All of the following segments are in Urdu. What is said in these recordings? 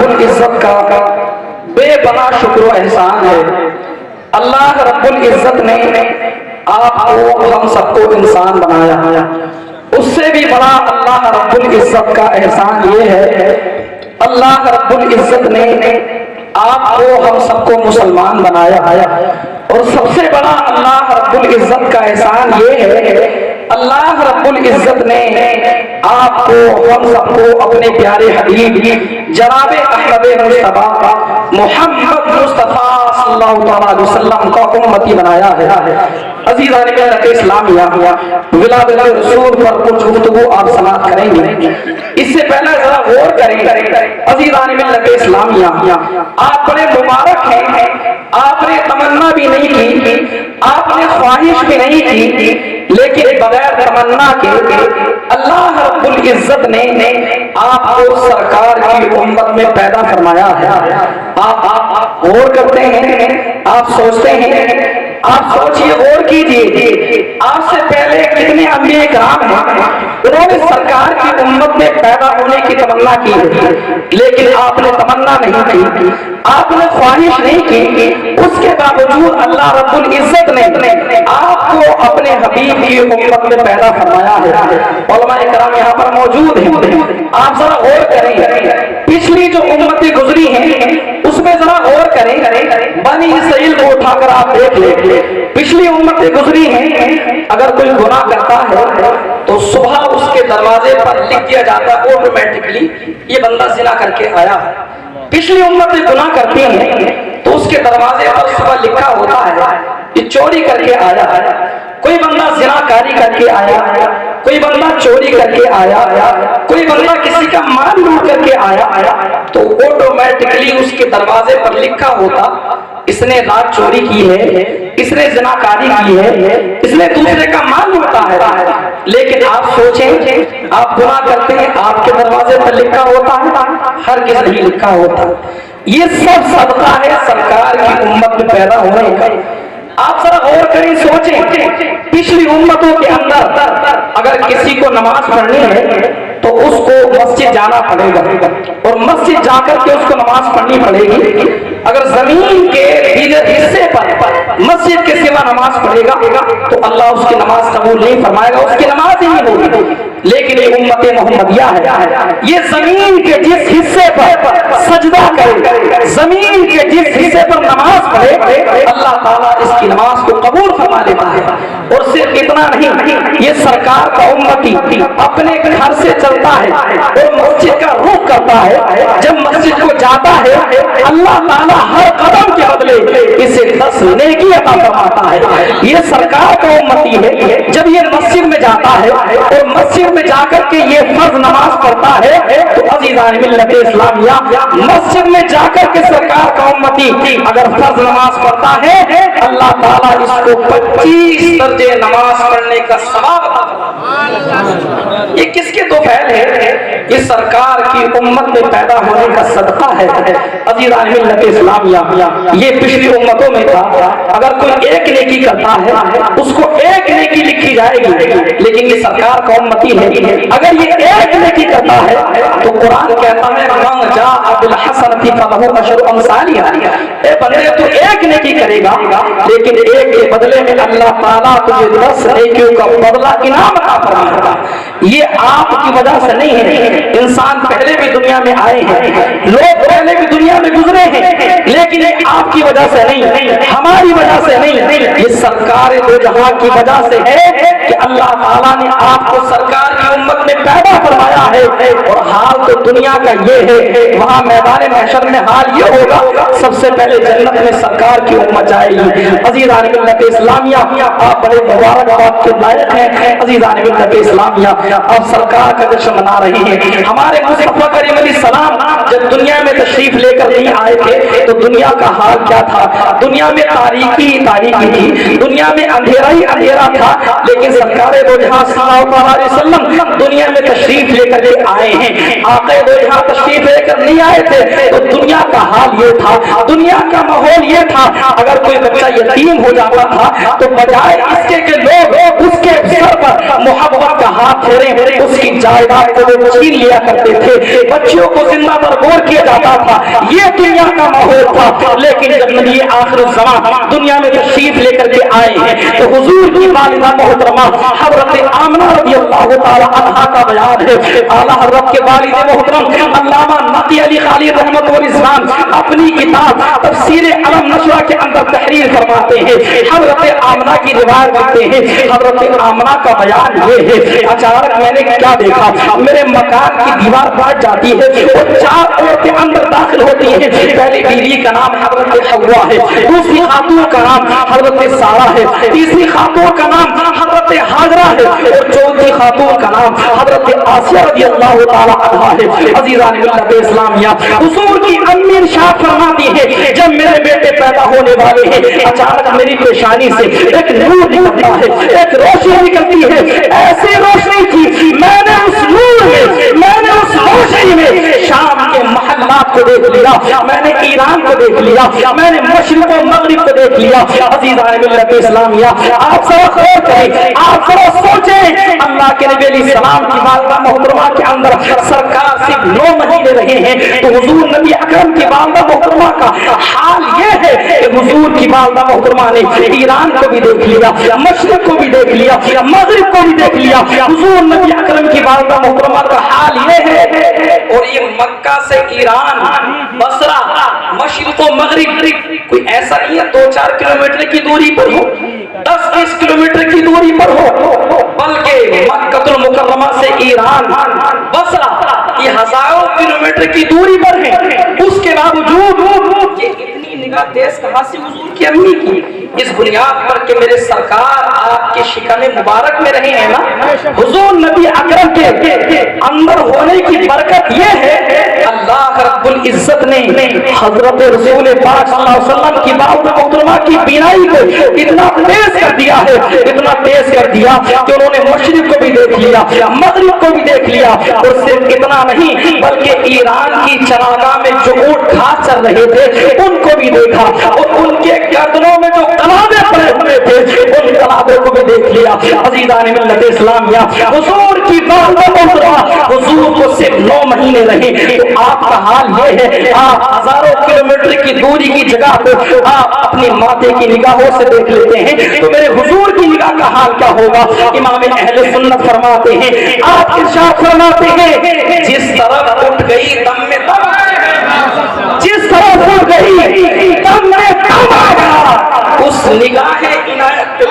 رب العزت کا بے پناہ شکر و احسان ہے۔ اللہ رب العزت نے آپ کو ہم سب کو انسان بنایا، اس سے بھی بڑا اللہ رب العزت کا احسان یہ ہے اللہ رب العزت نے آپ کو ہم سب کو مسلمان بنایا، اور سب سے بڑا اللہ رب العزت کا احسان یہ ہے اللہ رب العزت نے آپ کو ہم سب کو اپنے پیارے حبیب جناب احمد مصطفیٰ محمد مصطفیٰ صلی اللہ علیہ وسلم کا امتی بنایا ہے۔ عزیزان ملت اسلامیہ، ولادت رسول پر کچھ گفتگو آپ سماعت کریں گے، اس سے پہلے ذرا غور کریں۔ عزیزان ملت اسلامیہ، آپ بڑے مبارک ہیں، آپ نے تمنا بھی نہیں کی، آپ نے خواہش بھی نہیں کی، لیکن بغیر تمنا کے اللہ رب العزت نے آپ کو سرکار کی امت میں پیدا فرمایا ہے۔ آپ غور کرتے ہیں، آپ سوچتے ہیں، آپ سوچئے، غور کیجئے، آپ سے پہلے کتنے انبیاء کرام ہیں، انہوں نے سرکار کی امت میں پیدا ہونے کی تمنا کی، لیکن آپ نے تمنا نہیں کی، آپ نے خواہش نہیں کی، اس کے باوجود اللہ رب العزت نے آپ کو اپنے حبیب کی امت میں پیدا فرمایا ہے۔ علماء کرام یہاں پر موجود ہیں، آپ ذرا غور کریں، پچھلی جو امتیں گزری ہیں اس میں ذرا غور کریں، بنی اسرائیل کو اٹھا کر آپ دیکھ لیں، پچھلی امتیں گزری ہیں، اگر کوئی گناہ کرتا ہے تو صبح اس کے دروازے پر لکھ دیا جاتا ہے آٹومیٹکلی یہ بندہ زنا کر کے آیا ہے۔ پچھلی امتیں گناہ کرتی ہیں تو اس کے دروازے پر صبح لکھا ہوتا ہے یہ چوری کر کے آیا ہے، کوئی بندہ زنا کاری کر کے آیا، کوئی بندہ چوری کر کے آیا، کوئی بندہ کسی کا مال لوٹ کر کے آیا، تو آٹومیٹکلی اس کے دروازے پر لکھا ہوتا اس نے رات چوری کی ہے، اس نے زنا کاری کی ہے، اس نے دوسرے کا مال لوٹا ہے۔ لیکن آپ سوچیں، آپ گناہ کرتے ہیں، آپ کے دروازے پر لکھا ہوتا ہے؟ ہرگز نہیں لکھا ہوتا۔ یہ سب صدقہ ہے سرکار کی امت میں پیدا ہونے کا۔ آپ ذرا غور کریں، سوچیں، پچھلی امتوں کے اندر اگر کسی کو نماز پڑھنی ہے تو اس کو مسجد جانا پڑے گا، اور مسجد جا کر کے اس کو نماز پڑھنی پڑے گی۔ اگر زمین کے دیگر حصے پر مسجد کے سوا نماز پڑھے گا تو اللہ اس کی نماز قبول نہیں فرمائے گا، اس کی نماز ہی نہیں ہوگی۔ لیکن یہ امت محمدیہ ہے، یہ زمین کے جس حصے پر سجدہ کرے، زمین کے جس حصے پر نماز پڑھے، اللہ تعالیٰ اس کی نماز کو قبول فرما لیتا ہے۔ اور صرف اتنا نہیں، یہ سرکار کا امتی اپنے گھر سے چلتا ہے اور مسجد کا رخ کرتا ہے، جب مسجد کو جاتا ہے اللہ تعالیٰ ہر قدم کے بدلے اسے 10 نیکی عطا فرماتا ہے۔ یہ سرکار کا امتی ہے، جب یہ مسجد میں جاتا ہے اور مسجد میں جا کر کے یہ فرض نماز پڑھتا ہے تو عزیزان ملت اسلامیہ، مسجد میں جا کر کے سرکار کا امتی اگر فرض نماز پڑھتا ہے اللہ تعالیٰ اس کو 25 درجے نماز پڑھنے کا ثواب عطا فرماتا ہے۔ یہ کس کے دو فعل ہے؟ یہ سرکار کی امت میں پیدا ہونے کا صدقہ ہے۔ عزیزان ملت اسلامیہ، یہ پچھلی امتوں میں تھا، اگر کوئی ایک نیکی کرتا ہے اس کو ایک نیکی لکھی جائے گی، لیکن یہ سرکار کا امتی ہے، اگر یہ ایک نیکی کرتا ہے تو قرآن کہتا ہے من جاء بالحسنۃ فلہ عشر امثالھا، اے بندے تو ایک نیکی کرے گا لیکن ایک کے بدلے میں اللہ تعالیٰ تجھے 10 نیکیوں کا بدلہ انعام عطا فرمائے گا۔ یہ آپ کی وجہ سے نہیں ہے، انسان پہلے بھی دنیا میں آئے ہیں، لوگ پہلے بھی دنیا میں گزرے ہیں، لیکن یہ آپ کی وجہ سے نہیں، ہماری وجہ سے نہیں، یہ سرکار دو جہاں کی وجہ سے ہے کہ اللہ تعالیٰ نے آپ کو سرکار کی امت میں پیدا فرمایا ہے۔ اور حال تو دنیا کا یہ ہے، وہاں میدان محشر میں حال یہ ہوگا سب سے پہلے جنت میں سرکار کی امت جائے گی۔ عزیزان ملت اسلامیہ، آپ بڑے مبارکباد کے لائق ہیں۔ عزیزان ملت اسلامیہ، آپ سرکار کا جشن منا رہے ہیں۔ ہمارے مصطفیٰ کریم علیہ السلام جب دنیا میں تشریف لے کر نہیں آئے تھے تو دنیا کا حال کیا تھا؟ دنیا میں تاریکی ہی تاریکی تھی، دنیا میں اندھیرا ہی اندھیرا تھا، لیکن سرکار دو جہاں صلی اللہ علیہ وسلم دنیا میں تشریف لے کر کے آئے ہیں۔ آقا دو جہاں تشریف لے کر نہیں آئے تھے تو دنیا کا حال یہ تھا، دنیا کا ماحول یہ تھا، اگر کوئی بچہ یتیم ہو جاتا تھا تو بجائے اس کے کہ لوگ اس کے سر پر محبت کا ہاتھ پھیریں، اس کی جائیداد کو وہ چھین لیا کرتے تھے، بچوں کو زندہ برگور کیا جاتا تھا۔ یہ دنیا کا ماحول تھا، لیکن جب نبی آخر الزمان دنیا میں تشریف لے کر کے آئے ہیں تو حضور کی والدہ محترمہ حضرت آمنہ رضی اللہ تعالی عنہا کا بیان ہے۔ اعلیٰ حضرت کے والد محترم علامہ نقی علی خالد رحمۃ الاسلام اپنی کتاب تفسیر علم نشرہ کے اندر تحریر فرماتے ہیں، حضرت آمنہ کی روایت کرتے ہیں۔ حضرت آمنہ کا بیان یہ ہے، اچانک میں نے کیا دیکھا، میرے مکان کی دیوار پھٹ جاتی ہے اور 4 عورتیں اندر داخل ہوتی ہیں۔ پہلی بیوی کا نام حضرت حوا ہے، دوسری خاتون کا نام حضرت سارہ ہے، تیسری خاتون کا نام حضرت ہاجرہ ہے اور چوتھی خاتون کا نام حضرت آسیہ رضی اللہ تعالی عنہا ہے۔ عزیزان ملت اسلامیہ، حضور کی امی ارشاد فرماتی ہے جب میرے بیٹے پیدا ہونے والے ہیں اچانک میری پیشانی سے ایک نور نکلتا ہے، ایک روشنی نکلتی ہے، ایسی روشنی تھی میں نے اس نور میں، میں نے اس روشنی میں شام کے محلات کو دیکھ لیا، میں نے ایران کو دیکھ لیا، میں نے مشرق و مغرب کو دیکھ لیا۔ عزیزان ملت اسلامیہ، آپ ذرا غور کریں، آپ ذرا سوچیں، اللہ کے نبی علیہ السلام کی والدہ محترمہ کے اندر سرکار صرف 9 مہینے رہے ہیں تو حضور نبی اکرم کی والدہ محترمہ کا حال یہ ہے کہ حضور کی والدہ محترمہ نے ایران کو بھی دیکھ لیا، مشرق کو بھی دیکھ لیا، مغرب کو بھی دیکھ لیا۔ حضور نبی اکرم کی والدہ محترمہ کا حال یہ ہے، اور یہ مکہ سے ایران، بصرہ، مشرق و مغرب کوئی ایسا نہیں ہے 2-4 کلومیٹر کی دوری پر ہو، 10-20 کلومیٹر کی دوری پر ہو، بلکہ مکہ المکرمہ سے ایران، بصرہ یہ ہزاروں کلومیٹر کی دوری پر ہے۔ اس کے باوجود یہ اتنی نگاہ تیز کہاں سے حضور کی امی کی؟ اس بنیاد پر کہ میرے سرکار آپ کے شکم مبارک میں رہے ہیں نا۔ حضور نبی اکرم کے اندر ہونے کی برکت یہ ہے، اللہ رب العزت نے حضرت رسول پاک صلی اللہ علیہ وسلم کی والدہ محترمہ کی بینائی کو اتنا تیز کر دیا ہے، اتنا تیز کر دیا کہ انہوں نے مشرق کو بھی دیکھ لیا، مغرب کو بھی دیکھ لیا، اور صرف اتنا نہیں بلکہ ایران کی چراگاہ میں جو اونٹ گھاس چر رہے تھے ان کو بھی دیکھا، اور ان کے گردنوں میں جو قلادے پڑے ہوئے تھے ان قلادوں کو بھی دیکھ لیا۔ عزیزان ملت اسلامیہ، حضور کی والدہ محترمہ حضور کو صرف 9 مہینے رہے تو آپ کا حال یہ ہے، آپ ہزاروں کلومیٹر کی دوری کی جگہ کو آپ اپنی ماتھے کی نگاہوں سے دیکھ لیتے ہیں تو میرے حضور کی نگاہ کا حال کیا ہوگا؟ امام اہل سنت فرماتے ہیں، آپ ارشاد فرماتے ہیں جس طرف اٹھ گئی دم میں دم، جس طرف اٹھ گئی دم میں دم آیا، اس نگاہ عنایت پہ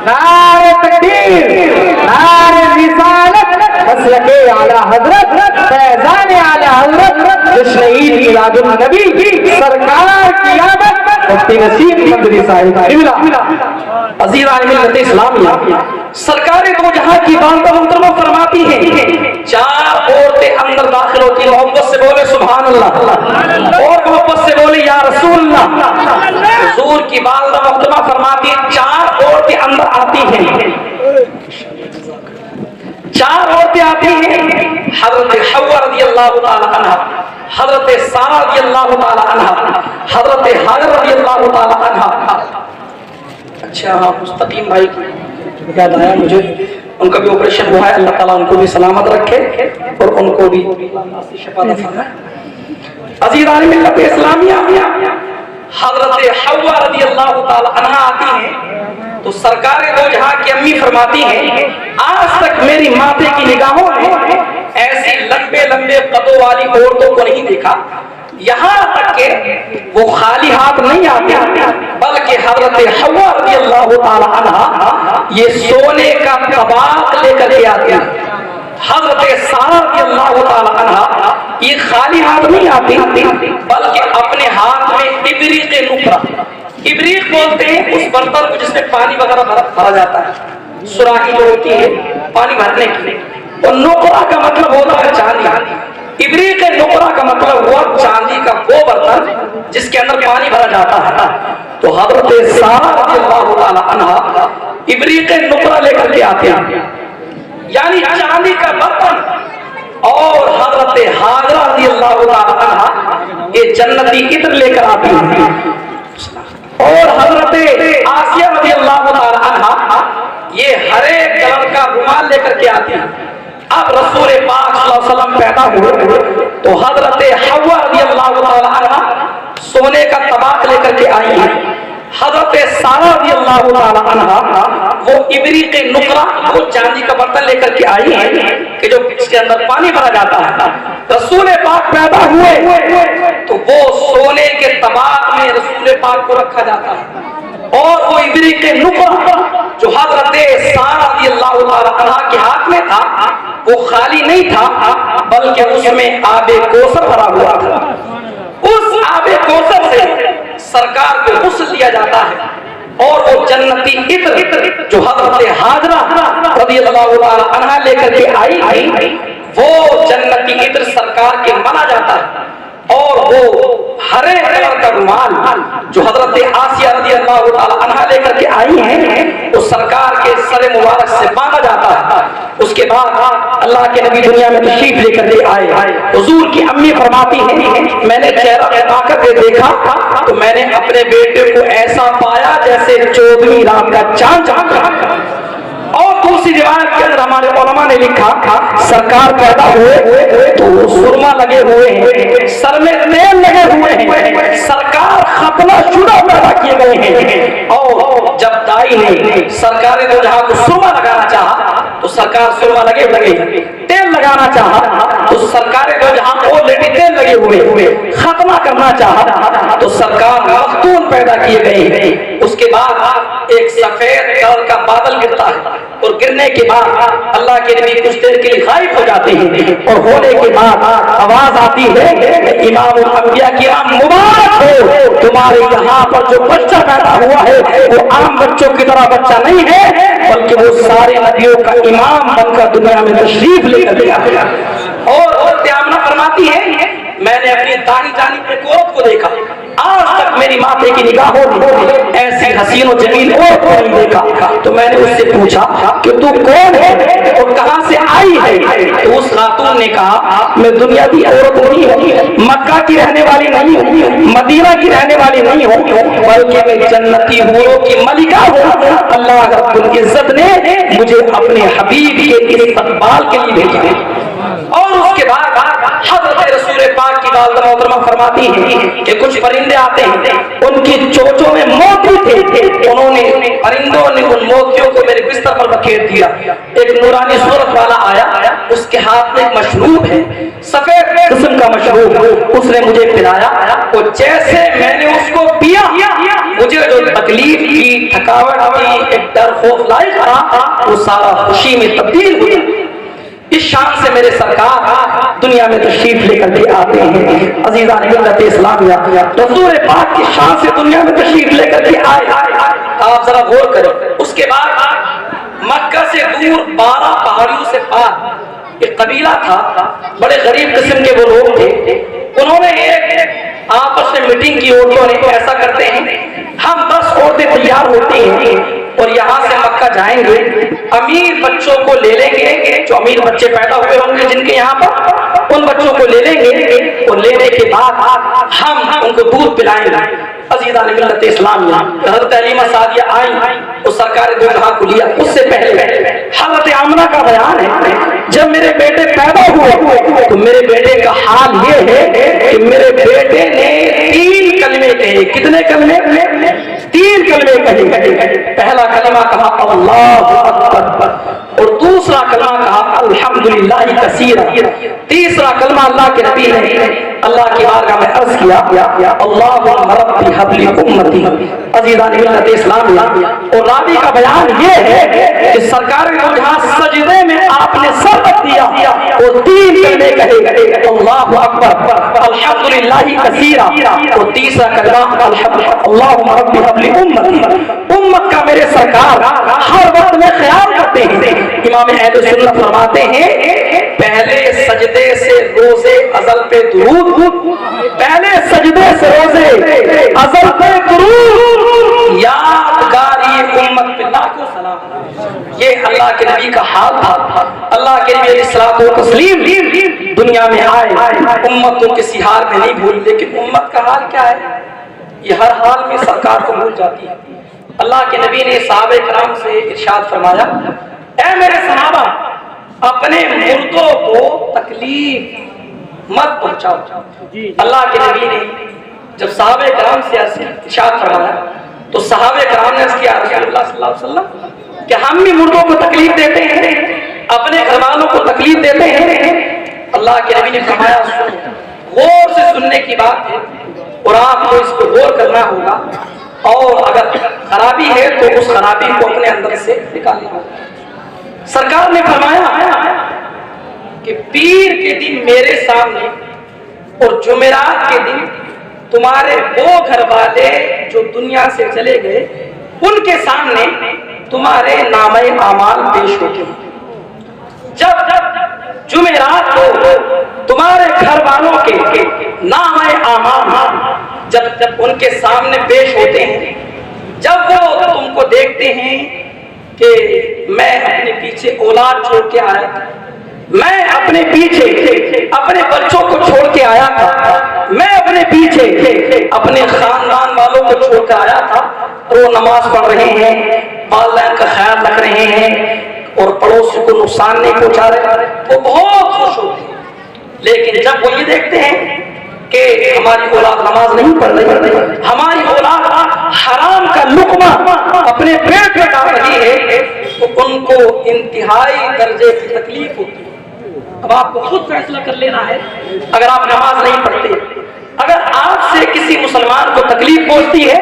نعرہ تکبیر، نعرہ رسالت، مسلک اعلی حضرت، فیضان اعلی حضرت، جشن عید میلاد النبی، سرکار کی آمد، مفتی نسیم مدنی صاحب۔ عزیزان ملت اسلامیہ، سرکار دو جہاں کی والدہ محترمہ فرماتی ہیں 4 عورتیں اندر داخل ہوتی ہیں، محبت سے بولے سبحان اللہ، اور محبت سے بولے یا رسول اللہ۔ حضور کی والدہ محترمہ فرماتی ہیں 4 عورتیں اندر آتی ہیں، 4 عورتیں آتی ہیں، حضرت حوا رضی اللہ تعالی عنہ، حضرت سارہ رضی اللہ تعالی عنہ، حضرت ہاجر رضی اللہ تعالی عنہ۔ اچھا ہاں، مستقیم بھائی یاد آیا مجھے، ان کا بھی آپریشن ہوا ہے، اللہ تعالیٰ ان کو بھی سلامت رکھے اور ان کو بھی شفا عطا فرمائے۔ عزیزان ملت اسلامیہ، حضرت حوا رضی اللہ تعالی عنہ آتی ہیں تو سرکار دو جہاں کی امی فرماتی ہیں آج تک میری ماتھے کی نگاہوں نے ایسی لمبے لمبے قدوں والی عورتوں کو نہیں دیکھا، یہاں تک کہ وہ خالی ہاتھ نہیں آتے بلکہ حضرت حوا رضی اللہ تعالی عنہ یہ سونے کا طباق لے کر کے آتے ہیں، حضرت سارہ رضی اللہ تعالی عنہ یہ خالی ہاتھ نہیں آتی بلکہ اپنے ہاتھ میں ابریق نقرہ، ابریق بولتے ہیں اس برتن کو جس میں پانی وغیرہ بھرا جاتا ہے، سراہی جو ہوتی ہے پانی بھرنے کی، اور نقرہ کا مطلب ہوتا ہے چاندی، ابریق نقرہ کا مطلب ہوا چاندی کا وہ برتن جس کے اندر پانی بھرا جاتا ہے، تو حضرت سارہ رضی اللہ تعالی عنہا ابریق نقرہ لے کر کے آتے ہیں، یعنی چاندی کا برتن، اور حضرت ہاجرہ رضی اللہ تعالی عنہا یہ جنتی عطر لے کر آتی ہیں، اور حضرت آسیہ رضی اللہ تعالی عنہا یہ ہرے کلر کا رومال لے کر کے آتی ہیں۔ اب رسول پاک صلی اللہ علیہ وسلم پیدا ہوئے تو حضرت حوا رضی اللہ تعالی عنہا سونے کا طباق لے کر کے آئی ہیں، حضرت سارہ رضی اللہ تعالی عنہا وہ ابریق نقرہ، وہ چاندی کا برتن لے کر کے آئی ہیں کہ جو اس کے اندر پانی بھرا جاتا ہے۔ رسول پاک پیدا ہوئے تو وہ سونے کے طباق میں رسول پاک کو رکھا جاتا ہے، اور وہ ابریق نقرہ جو حضرت سارہ رضی اللہ تعالی عنہا کے ہاتھ میں تھا وہ خالی نہیں تھا، بلکہ اس میں آب کوثر بھرا ہوا تھا۔ اس آب کوثر سے سرکار کو غسل دیا جاتا ہے، اور وہ جنتی عطر جو حضرت ہاجرہ رضی اللہ تعالی عنہا لے کر کے آئی تھی، وہ جنتی عطر سرکار کے منا جاتا ہے، اور وہ ہرے کلر کا رومال جو حضرت آسیہ رضی اللہ تعالی عنہا لے کر کے آئی ہیں وہ سرکار کے سر مبارک سے باندھا جاتا ہے۔ اس کے بعد اللہ کے نبی دنیا میں تشریف لے کر کے آئے، حضور کی امی فرماتی ہیں میں نے چہرہ بنا کر کے دیکھا تو میں نے اپنے بیٹے کو ایسا پایا جیسے 14ویں رات کا چاند چمک رہا ہے۔ اور دوسری روایت کے اندر ہمارے علماء نے لکھا سرکار پیدا ہوئے تو سرما لگے ہوئے ہیں، سر میں تیل لگے ہوئے ہیں، سرکار ختنہ شدہ پیدا کیے گئے ہیں، اور جب دائی نے سرکار دو جہاں کو سرما لگانا چاہا تو سرکار سرما لگے، تیل لگانا چاہا تو سرکار دو جہاں آلریڈی تیل لگے ہوئے، ختنہ کرنا چاہا تو سرکار مختون پیدا کیے گئے۔ اس کے بعد ایک سفید کلر کا بادل گرتا ہے، اور گرنے کے بعد اللہ کے نبی کچھ دیر کے لیے غائب ہو جاتے ہیں، اور ہونے کے بعد آواز آتی ہے امام الانبیاء کی امام مبارک ہو، تمہارے یہاں پر جو بچہ پیدا ہوا ہے وہ عام بچوں کی طرح بچہ نہیں ہے بلکہ وہ سارے نبیوں کا امام بن کر دنیا میں تشریف لے کر گیا۔ اور آمنہ فرماتی ہے میں نے اپنی داہنی جانب پہ عورت کو دیکھا، آج تک میری ماتھے کی نگاہوں نے ایسی حسین و جمیل عورت کو نہیں دیکھا، تو میں نے اس سے پوچھا کہ تو کون ہے اور کہاں سے آئی ہے؟ تو اس خاتون نے کہا میں دنیاوی عورت نہیں ہوں، مکہ کی رہنے والی نہیں ہوں، مدینہ کی رہنے والی نہیں ہوں، بلکہ میں جنتی حوروں کی ملکہ ہوں۔ اللہ رب العزت نے مجھے اپنے حبیب کے استقبال کے لیے بھیجا ہے۔ اور اس کے بعد حضرت رسول پاک کی والدہ محترمہ فرماتی ہیں کہ کچھ پرندے آتے ہیں، ان کی چونچوں میں موتی تھے، انہوں نے پرندوں نے ان موتیوں کو میرے بستر پر بکھیر دیا۔ ایک نورانی صورت والا آیا، اس کے ہاتھ میں ایک مشروب ہے، سفید قسم کا مشروب، اس نے مجھے پلایا، اور جیسے میں نے اس کو پیا مجھے جو تکلیف کی، تھکاوٹ کی، ایک ڈر خوف لاحق تھا وہ سارا خوشی میں تبدیل ہو گیا۔ اس شان سے میرے سرکار دنیا میں تشریف لے کر کے آتے ہیں۔ عزیزان ملت اسلامیہ، رسول پاک کی شان سے دنیا میں تشریف لے کر کے آئے۔ آپ ذرا غور کریں، اس کے بعد مکہ سے دور 12 پہاڑیوں سے پار ایک قبیلہ تھا، بڑے غریب قسم کے وہ لوگ تھے، انہوں نے ایک آپس میں میٹنگ کی، عورتوں نے ایسا کرتے ہیں ہم 10 عورتیں تیار ہوتی ہیں اور یہاں سے مکہ جائیں گے، امیر بچوں کو لے لیں گے، جو امیر بچے پیدا ہوئے ہوں گے جن کے یہاں پر، ان بچوں کو لے لیں گے، اور لینے کے بعد ہم ان کو دودھ پلائیں گے۔ عزیزان ملت اسلامیہ، حضرت حلیمہ سعدیہ آئیں اور سرکار دو جہاں کو لیا۔ اس سے پہلے حضرت آمنہ کا بیان ہے جب میرے بیٹے پیدا ہوئے تو میرے بیٹے کا حال یہ ہے کہ میرے بیٹے نے 3 کلمے کہے۔ کتنے کلمے؟ 3 کلمے کہے۔ پہلا کلمہ کہا اللہ اکبر، اور دوسرا کلمہ کہا الحمدللہ کثیرا، تیسرا کلمہ اللہ کے نبی نے اللہ کی بارگاہ میں عرض کیا اللہم ربی حب لی امتی۔ عزیزان ملت اسلامیہ، اور راوی کا بیان یہ ہے کہ سرکار کو جہاں سجدے میں آپ نے سر رکھ دیا اور 3 کلمے کہے اللہ اکبر الحمدللہ کثیرا، اور تیسرا کلمہ اللہم ربی حب لی امتی۔ امت کا میرے سرکار ہر وقت میں خیال کرتے ہیں۔ امام اہل سنت فرماتے ہیں پہلے سجدے سے روزے ازل پہ درود، پہلے سجدے سے روزے اللہ کے نبی کا حال تھا. اللہ کے نبی علیہ الصلوۃ والتسلیم دنیا میں آئے، امت کو کسی حال میں نہیں بھولی، لیکن امت کا حال کیا ہے؟ یہ ہر حال میں سرکار کو بھول جاتی ہے. اللہ کے نبی نے صحابہ کرام سے ارشاد فرمایا، اے میرے صحابہ، اپنے مردوں کو تکلیف مت پہنچاؤ. اللہ کے نبی نے جب صحابہ کرام سے ارشاد فرمایا تو صحابہ کرام نے عرض کیا، رسول اللہ صلی اللہ علیہ وسلم کہ ہم بھی مردوں کو تکلیف دیتے ہیں، اپنے گھر والوں کو تکلیف دیتے ہیں. اللہ کے نبی نے فرمایا، غور سے سننے کی بات ہے اور آپ کو اس کو غور کرنا ہوگا، اور اگر خرابی ہے تو اس خرابی کو اپنے اندر سے نکالنا ہوگا. سرکار نے فرمایا کہ پیر کے دن میرے سامنے اور جمعرات کے دن تمہارے وہ گھر والے جو دنیا سے چلے گئے ان کے سامنے تمہارے نامہ اعمال پیش ہوتے ہیں. جب جمعرات کو تمہارے گھر والوں کے نامہ اعمال جب ان کے سامنے پیش ہوتے ہیں، جب وہ تم کو دیکھتے ہیں کہ میں اپنے پیچھے اولاد چھوڑ کے آیا تھا، میں اپنے پیچھے اپنے بچوں کو چھوڑ کے آیا تھا، میں اپنے پیچھے اپنے خاندان والوں کو چھوڑ کے آیا تھا، اور وہ نماز پڑھ رہے ہیں، والدین کا خیال رکھ رہے ہیں اور پڑوسی کو نقصان نہیں پہنچا رہے، وہ بہت خوش ہوتے ہیں. لیکن جب وہ یہ دیکھتے ہیں کہ ہماری اولاد نماز نہیں پڑھ رہی، ہماری اولاد حرام کا لقمہ اپنے پیٹ میں ڈال رہی ہے، تو ان کو انتہائی درجے کی تکلیف ہوتی ہے. اب آپ کو خود فیصلہ کر لینا ہے. اگر آپ نماز نہیں پڑھتے، اگر آپ سے کسی مسلمان کو تکلیف پہنچتی ہے،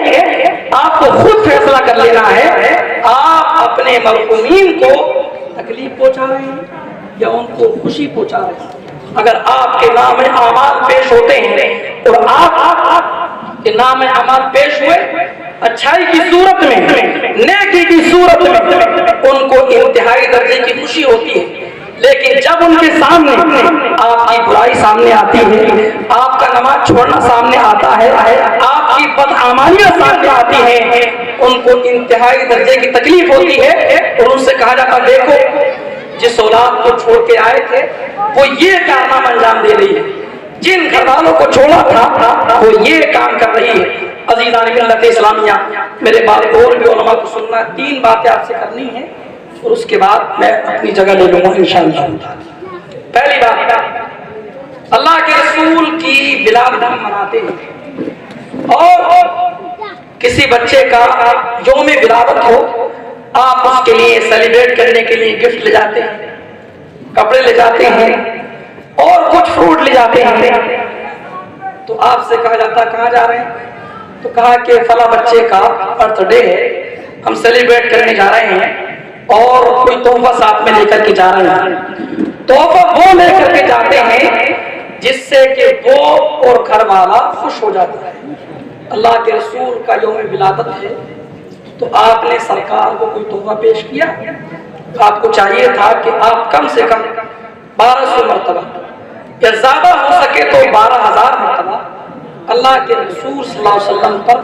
آپ کو خود فیصلہ کر لینا ہے، آپ اپنے مرحومین کو تکلیف پہنچا رہے ہیں یا ان کو خوشی پہنچا رہے ہیں. اگر آپ کے نام اعمال پیش ہوتے ہیں اور آپ کے نام اعمال پیش ہوئے اچھائی کی صورت میں، نیکی کی صورت میں، ان کو انتہائی درجے کی خوشی ہوتی ہے. لیکن جب ان کے سامنے آپ کی برائی سامنے آتی ہے، آپ کا نماز چھوڑنا سامنے آتا ہے، آپ کی بدعمالیاں سامنے آتی ہیں، ان کو انتہائی درجے کی تکلیف ہوتی ہے. اور ان سے کہا جاتا، دیکھو جس اولاد کو چھوڑ کے آئے تھے وہ یہ کارنامہ انجام دے رہی ہے، جن گھر والوں کو چھوڑا تھا وہ یہ کام کر رہی ہے. عزیزان ملت اسلامیہ، میرے بات اور بھی علماء کو سننا، 3 باتیں آپ سے کرنی ہیں اور اس کے بعد میں اپنی جگہ لے لوں گا انشاءاللہ. پہلی بات، اللہ کے رسول کی ولادت ہم مناتے ہیں، اور کسی بچے کا یوم ولادت ہو، آپ اس کے لیے سیلیبریٹ کرنے کے لیے گفٹ لے جاتے ہیں، کپڑے لے جاتے ہیں اور کچھ فروٹ لے جاتے ہیں. تو آپ سے کہا جاتا کہاں جا رہے ہیں؟ تو کہا کہ فلاں بچے کا برتھ ڈے ہے، ہم سیلیبریٹ کرنے جا رہے ہیں اور کوئی تحفہ ساتھ میں لے کر کے جا رہے ہیں. تحفہ وہ لے کر کے جاتے ہیں جس سے کہ وہ اور گھر والا خوش ہو جاتا ہے. اللہ کے رسول کا یوم ولادت ہے تو آپ نے سرکار کو کوئی تحفہ پیش کیا؟ آپ کو چاہیے تھا کہ آپ کم سے کم 1200 مرتبہ یا زیادہ ہو سکے تو 12000 مرتبہ اللہ کے رسول صلی اللہ علیہ وسلم پر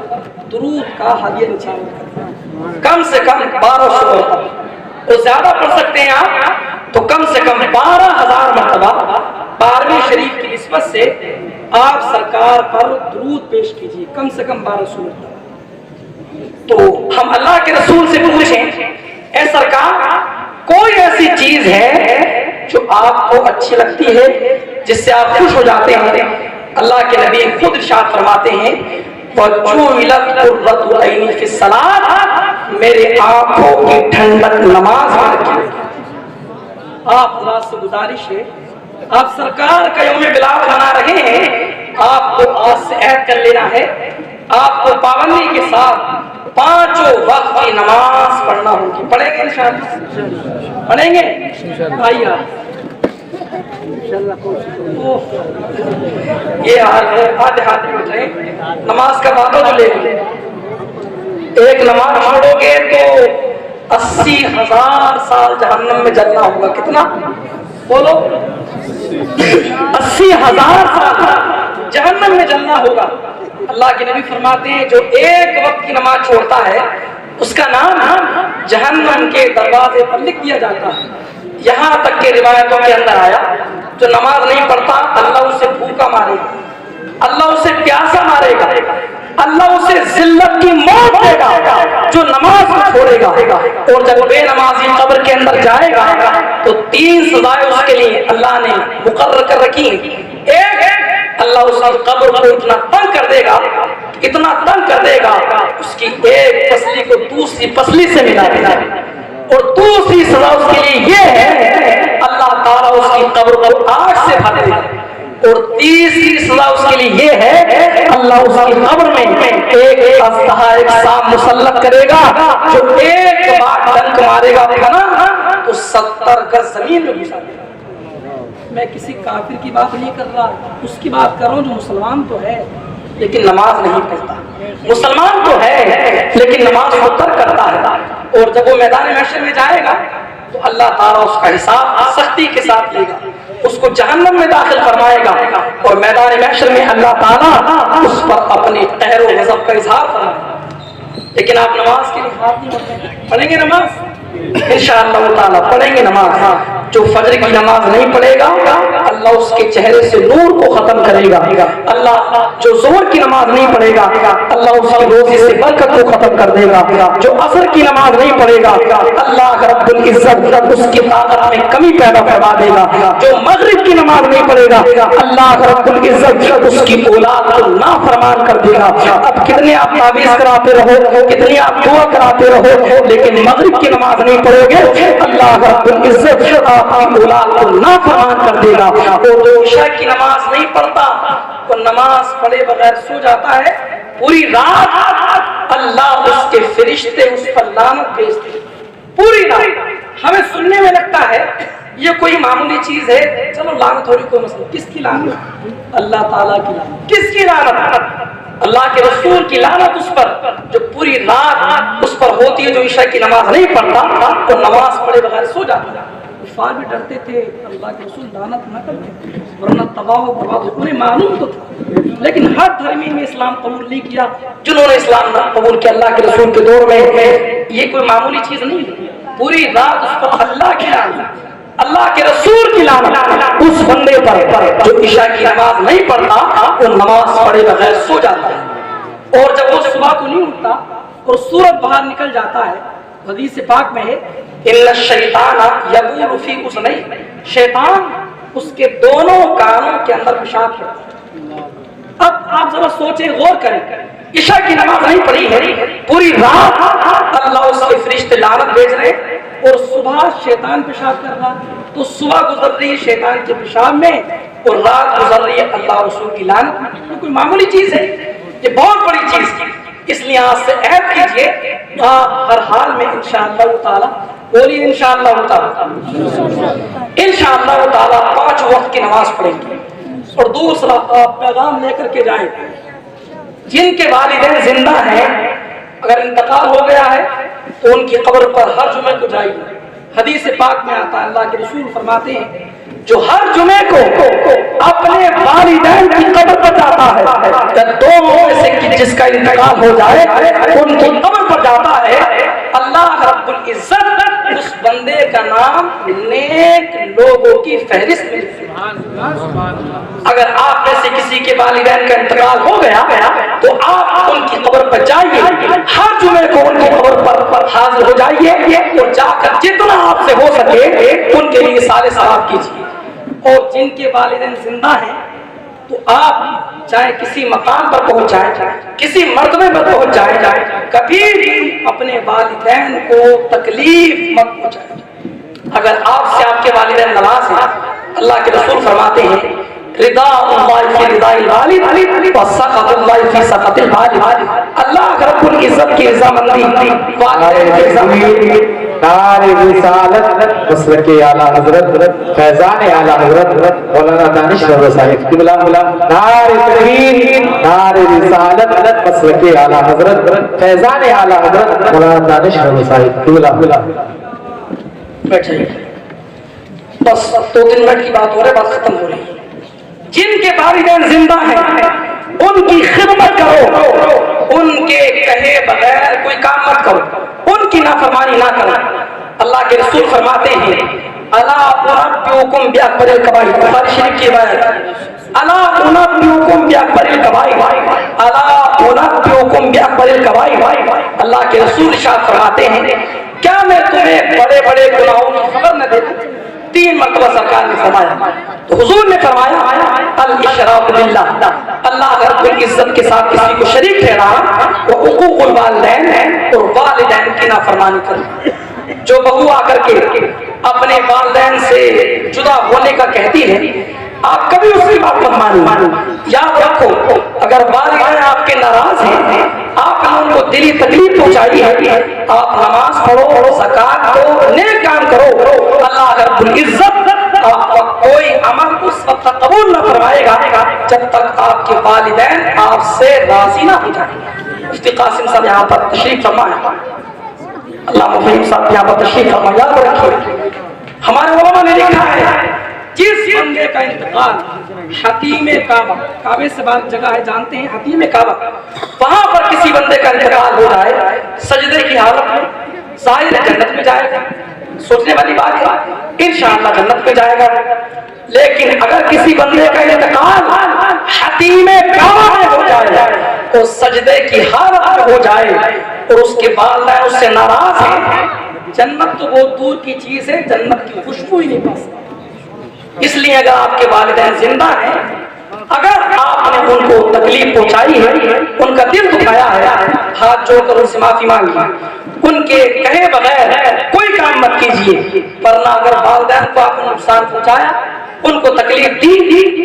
درود کا ہدیہ نثار کریں. کم سے کم 1200 مرتبہ، اور زیادہ پڑھ سکتے ہیں آپ تو کم سے کم 12000 مرتبہ 12ویں شریف کی نسبت سے آپ سرکار پر درود پیش کیجیے، کم سے کم 1200 مرتبہ. تو ہم اللہ کے رسول سے پوچھیں، اے سرکار کوئی ایسی چیز ہے جو آپ کو اچھی لگتی ہے جس سے آپ خوش ہو جاتے ہیں؟ اللہ کے نبی خود ارشاد فرماتے ہیں، وَجُعِلَتْ قُرَّةُ عَيْنِي فِي الصَّلَاةِ، میرے آنکھوں کی ٹھنڈک نماز میں رکھی. آپ حضرات سے گزارش ہے، آپ سرکار کا یوم ولادت منا رہے ہیں، آپ کو آج سے عہد کر لینا ہے، آپ کو پابندی کے ساتھ 5 وقت کی نماز پڑھنا ہوگی. پڑھیں گے انشاءاللہ؟ پڑھیں گے بھائی؟ یہ حال ہے، آدھے ہاتھ میں اٹھیں، نماز کا وعدہ جو لے لیں. ایک نماز چھوڑو گے تو 80,000 سال جہنم میں جلنا ہوگا. کتنا بولو؟ 80,000 سال جہنم میں جلنا ہوگا. اللہ کے نبی فرماتے ہیں جو ایک وقت کی نماز چھوڑتا ہے اس کا نام جہنم کے دروازے پر لکھ دیا جاتا ہے۔ یہاں تک کہ روایتوں کے اندر آیا جو نماز نہیں پڑھتا اللہ اسے بھوکا مارے گا، اللہ اسے پیاسا مارے گا، اللہ اسے ذلت کی موت دے گا جو نماز کو چھوڑے گا۔ اور جب بے نمازی قبر کے اندر جائے گا تو 3 سزائیں اس کے لیے اللہ نے مقرر کر رکھی ہیں۔ ایک، اللہ اس کی قبر کو اتنا تنگ کر دے گا، اتنا تنگ کر دے گا، اس کی ایک پسلی کو دوسری پسلی سے ملا دے گا۔ اور دوسری سزا اس کے لیے یہ ہے اللہ تعالیٰ اس کی قبر کو آگ سے بھر دے گا۔ اور تیسری سزا اس کے لیے یہ ہے اللہ اس کی قبر میں ایک اسلحہ، ایک سام مسلط کرے گا جو ایک بار ڈنک مارے گا نا تو 70 گز زمین میں گھسا دے گا۔ میں کسی کافر کی بات نہیں کر رہا، اس کی بات کر رہا ہوں جو مسلمان تو ہے لیکن نماز نہیں پڑھتا، مسلمان تو ہے لیکن نماز کو ترک کرتا ہے۔ اور جب وہ میدان محشر میں جائے گا تو اللہ تعالیٰ اس کا حساب سختی کے ساتھ لے گا، اس کو جہنم میں داخل فرمائے گا، اور میدان محشر میں اللہ تعالیٰ اس پر اپنی قہر و غضب کا اظہار فرمائے گا۔ لیکن آپ نماز کے لیے ہاتھ نہیں پڑھیں گے، نماز انشاءاللہ تعالیٰ پڑھیں گے نماز۔ جو فجر کی نماز نہیں پڑھے گا اللہ اس کے چہرے سے نور کو ختم کرے گا۔ اللہ جو ظہر کی نماز نہیں پڑھے گا اللہ اس کی روزی سے برکت کو ختم کر دے گا۔ جو عصر کی نماز نہیں پڑھے گا اللہ رب العزت اس کی طاقت میں کمی پیدا فرما دے گا۔ جو مغرب کی نماز نہیں پڑھے گا اللہ رب العزت اس کی اولاد کو نافرمان کر دے گا۔ اب کتنے آپ تعویذ کراتے رہو، کتنی آپ دعا کراتے رہو، لیکن مغرب کی نماز نہیں پڑھو گے اللہ رب العزت آپ کی اولاد کو نافرمان کر دے گا۔ اور جو عشاء کی نماز نہیں پڑھتا وہ نماز پڑھے بغیر سو جاتا ہے، پوری رات اللہ اس کے فرشتے اس پر لعنت بھیجتے ہیں، پوری رات۔ ہمیں سننے میں لگتا ہے یہ کوئی معمولی چیز ہے، چلو لعنت ہو رہی، کوئی مسئلہ، کس کی لعنت؟ اللہ تعالیٰ کی لعنت۔ کس کی لعنت؟ اللہ کے رسول کی لعنت اس پر جو پوری رات اس پر ہوتی ہے، جو عشاء کی نماز نہیں پڑھتا تو نماز پڑھے بغیر سو جاتا ہے۔ کفار بھی ڈرتے تھے اللہ کے رسول لعنت نہ کرتے ورنہ تباہ و برباد، انہیں معلوم تو تھا، لیکن ہر دھرمی میں اسلام قبول نہیں کیا۔ جنہوں نے اسلام نہ قبول کیا اللہ کے رسول کے دور میں، یہ کوئی معمولی چیز نہیں ہے، پوری رات اس پر اللہ کی لعنت، اللہ کے رسول کی لعنت اس بندے پر جو عشاء کی نماز نہیں پڑھتا، وہ نماز پڑھے بغیر سو جاتا ہے۔ اور جب وہ صبح کو نہیں اٹھتا اور سورج باہر نکل جاتا ہے، حدیث پاک میں ہے ان الشیطان یبول فی اذنیہ، شیطان اس کے دونوں کانوں کے اندر پیشاب کرتا ہے۔ اب آپ ذرا سوچیں، غور کریں، عشاء کی نماز نہیں پڑھی ہے، پوری رات اللہ اس کے فرشتے لعنت بھیج رہے، اور صبح شیطان پیشاب کر رہا، تو صبح گزر رہی ہے شیطان کے پیشاب میں اور رات گزر رہی ہے اللہ رسول کی لعنت میں۔ یہ کوئی معمولی چیز ہے، یہ بہت بڑی چیز ہے۔ اس لحاظ سے عہد کیجئے ہر حال میں انشاءاللہ تعالی، بولیے انشاءاللہ تعالی، انشاءاللہ تعالی 5 وقت کی نماز پڑھیں گے۔ اور دوسرا آپ پیغام لے کر کے جائیں، جن کے والدین زندہ ہیں اگر انتقال ہو گیا ہے تو ان کی قبر پر ہر جمعے کو جائیے۔ حدیث پاک میں آتا ہے، اللہ کے رسول فرماتے ہیں جو ہر جمعے کو اپنے والدین کی قبر پر جاتا ہے، دونوں میں سے جس کا انتقال ہو جائے ان کی قبر پر جاتا ہے، اللہ رب العزت اس بندے کا نام نیک لوگوں کی فہرست میں۔ اگر آپ میں سے کسی کے والدین کا انتقال ہو گیا تو آپ ان کی قبر پر جائیے، ہر جمعے کو ان کی قبر پر حاضر ہو جائیے اور جا کر جتنا آپ سے ہو سکے ان کے لیے سارے ثواب کیجیے۔ اور جن کے والدین زندہ ہیں تو آپ چاہے کسی مقام پر پہنچ جائیں، کسی مرتبے پر پہنچ جائیں، کبھی بھی اپنے والدین کو تکلیف مت پہنچائیں۔ اگر آپ سے آپ کے والدین ناراض ہیں، اللہ کے رسول فرماتے ہیں رضا اللہ فی رضا الوالد و سخط اللہ فی سخط الوالد، اللہ رب العزت کی رضامندی والدین کی رضامندی۔ نعرہ رسالت مسلک اعلیٰ حضرت فیضان اعلیٰ حضرت مولانا دانش رضا صاحب قبلہ، نعرہ تکبیر، نعرہ رسالت مسلک اعلیٰ حضرت فیضان اعلیٰ حضرت مولانا دانش رضا صاحب قبلہ۔ بیٹھے بس 2-3 منٹ کی بات ہو رہی ہے، بات ختم ہو رہی ہے۔ جن کے والدین زندہ ہیں ان کی خدمت کرو، ان کے کہے بغیر کوئی کام مت کرو۔ کے رسول فرماتے ہیں الا انبئکم باکبر الکبائر، بخاری شریف کی روایت، الا انبئکم باکبر الکبائر، الا انبئکم باکبر الکبائر، اللہ کے رسول ارشاد فرماتے ہیں کیا میں تمہیں بڑے بڑے گناہوں کی خبر نہ دے دوں؟ 3 مرتبہ سرکار نے فرمایا، تو حضور نے فرمایا الاشراک باللہ، اللہ رب العزت کے ساتھ کسی کو شریک ٹھہرانا، وعقوق الوالدین، اور والدین کی نافرمانی کرنا۔ جو بہو آ کر کے اپنے والدین سے جدا ہونے کا کہتی ہے، آپ کبھی اس کی بات مت مانیں۔ یاد رکھو اگر والدین آپ کے ناراض ہیں، آپ نے ان کو دلی تکلیف پہنچائی ہے، آپ نماز پڑھو، زکات دو، نیک کام کرو، اللہ رب العزت آپ کا کوئی عمل اس وقت تک قبول نہ فرمائے گا جب تک آپ کے والدین آپ سے راضی نہ ہو جائیں۔ مفتی قاسم صاحب یہاں پر تشریف فرمائے، اللہ مفہیم صاحب یہاں پر تشریف فرمائے، یاد رکھیے ہمارے علماء نے لکھا ہے جس بندے کا انتقال حتیم کعبہ، کعبے سے بعد جگہ ہے جانتے ہیں حتیم کعبہ، وہاں پر کسی بندے کا انتقال ہو جائے سجدے کی حالت میں، ظاہر جنت میں جائے گا، سوچنے والی بات ہے انشاءاللہ جنت میں جائے گا۔ لیکن اگر کسی بندے کا انتقال حتیم کعبہ میں ہو جائے تو سجدے کی حالت میں ہو جائے اور اس کے والدین اس سے ناراض ہیں، جنت تو بہت دور کی چیز ہے، جنت کی خوشبو ہی نہیں پا سکتی۔ اس لیے اگر آپ کے والدین زندہ ہیں، اگر آپ نے ان کو تکلیف پہنچائی ہے، ان کا دل دکھایا ہے، ہاتھ جوڑ کر ان سے معافی مانگی، ان کے کہے بغیر کوئی کام مت کیجیے، ورنہ اگر والدین کو آپ نے نقصان پہنچایا، ان کو تکلیف دی،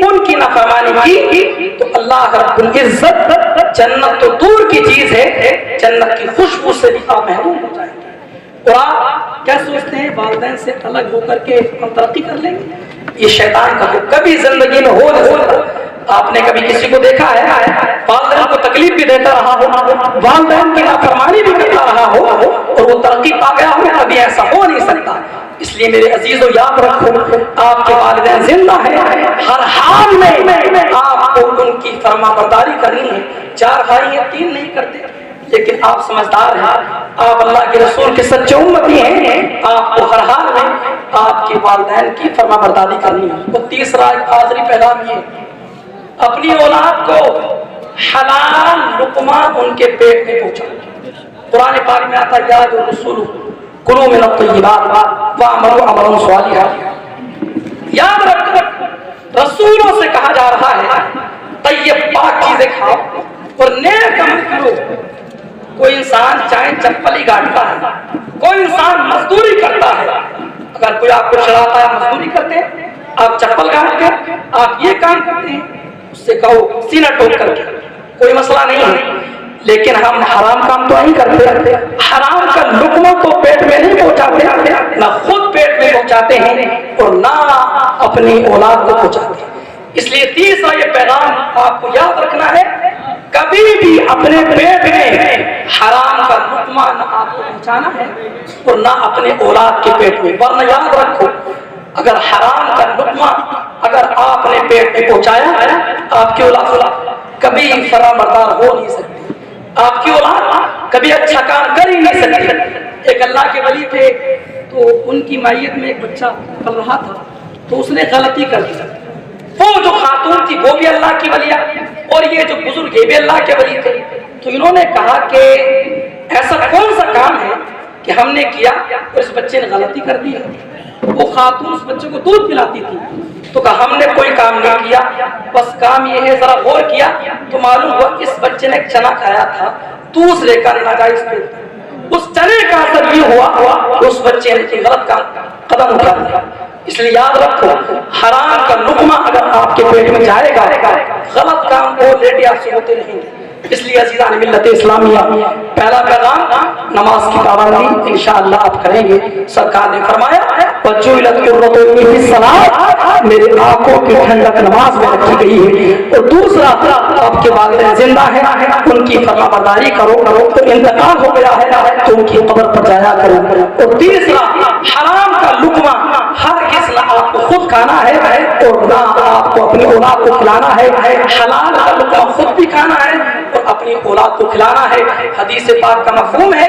ان کی نافرمانی کی، تو اللہ رب العزت جنت تو دور کی چیز ہے، جنت کی خوشبو سے بھی آپ محروم ہو جائیں گے۔ اور آپ کیا سوچتے ہیں والدین سے الگ ہو کر کے ہم ترقی کر لیں گے؟ یہ شیطان کا کبھی زندگی میں ہو نہیں سکتا۔ آپ نے کبھی کسی کو دیکھا ہے والدین کو تکلیف بھی دیتا رہا ہو، والدین کی نافرمانی بھی کرتا رہا ہو اور وہ ترقی پا گیا ہو؟ کبھی ایسا ہو نہیں سکتا۔ اس لیے میرے عزیزو یاد رکھو آپ کے والدین زندہ ہیں، ہر حال میں آپ کو ان کی فرما برداری کرنی ہے۔ 4 بھائی ہیں 3 نہیں کرتے، لیکن آپ سمجھدار ہیں، آپ اللہ کے رسول کے سچے امتی ہیں، آپ کو ہر حال میں آپ کے والدین کی فرما برداری کرنی ہے۔ اور تیسرا آخری پیغام یہ، اپنی اولاد کو حلال لقمہ ان کے پیٹ میں پہنچانا۔ قرآن پاک میں آتا ہے یا جو رسول کلوا من الطیبات واعملوا عملا صالحا۔ یاد رکھ رسولوں سے کہا جا رہا ہے طیب پاک چیزیں کھاؤ اور نیک عمل کرو۔ کوئی انسان چاہے چپل ہی گاڑتا ہے، کوئی انسان مزدوری کرتا ہے، اگر کوئی آپ کو چڑھاتا ہے مزدوری کرتے ہیں، آپ چپل گاڑتے ہیں، آپ یہ کام کرتے ہیں، اس سے کہو سینہ ٹوک کر کے کوئی مسئلہ نہیں ہے، لیکن ہم حرام کام تو نہیں کرتے، حرام کا لقمہ تو پیٹ میں نہیں پہنچاتے، نہ خود پیٹ میں پہنچاتے ہیں اور نہ اپنی اولاد کو پہنچاتے ہیں۔ اس لیے تیسرا یہ پیغام آپ کو یاد رکھنا ہے، کبھی بھی اپنے پیٹ میں حرام کا لقمہ نہ آپ کو پہنچانا ہے اور نہ اپنے اولاد کے پیٹ میں، ورنہ یاد رکھو اگر حرام کا لقمہ اگر آپ نے پیٹ میں پہنچایا، آپ کی اولاد کبھی فرما بردار ہو نہیں سکتی، آپ کی اولاد کبھی اچھا کام کر ہی نہیں سکتی۔ ایک اللہ کے ولی تھے، تو ان کی مائیت میں ایک بچہ پل رہا تھا، تو اس نے غلطی کر دی۔ وہ جو خاتون تھی وہ بھی اللہ کی ولیہ اور یہ جو بزرگ یہ بھی اللہ کے ولی تھے، تو انہوں نے کہا کہ ایسا کون سا کام ہے کہ ہم نے کیا اور اس بچے نے غلطی کر دی ہے؟ وہ خاتون اس بچے کو دودھ پلاتی تھی، تو کہا ہم نے کوئی کام نہیں کیا، بس کام یہ ہے ذرا غور کیا تو معلوم ہوا اس بچے نے ایک چنا کھایا تھا، دوسرے کا ناجائز پہ اس چنے کا اثر یہ ہوا کہ اس بچے نے غلط قدم اٹھا دیا۔ اس لیے یاد رکھو حرام کا لقمہ اگر آپ کے پیٹ میں جائے گا، غلط کام آلریڈی آپ سے ہوتے رہیں گے۔ اس لیے عزیزان ملت اسلامیہ پہلا پیغام نماز کی پابندی انشاءاللہ آپ کریں گے۔ سرکار نے فرمایا وَجُعِلَتْ قُرَّةُ عَيْنِي فِي الصَّلَاةِ، میرے آنکھوں کی ٹھنڈک نماز میں رکھی گئی ہے۔ اور دوسرا آپ کے والدین زندہ ہیں، ان کی فرما برداری کرو، تو انتقال ہو گیا ہے تو ان کی قبر پر جایا کرو۔ اور تیسرا حرام کا لقمہ ہرگز نہ آپ کو خود کھانا ہے اور نہ آپ کو اپنی اولاد کو کھلانا ہے، حلال کا لقمہ خود بھی کھانا ہے اور اپنی اولاد کو کھلانا ہے۔ حدیث پاک کا مفہوم ہے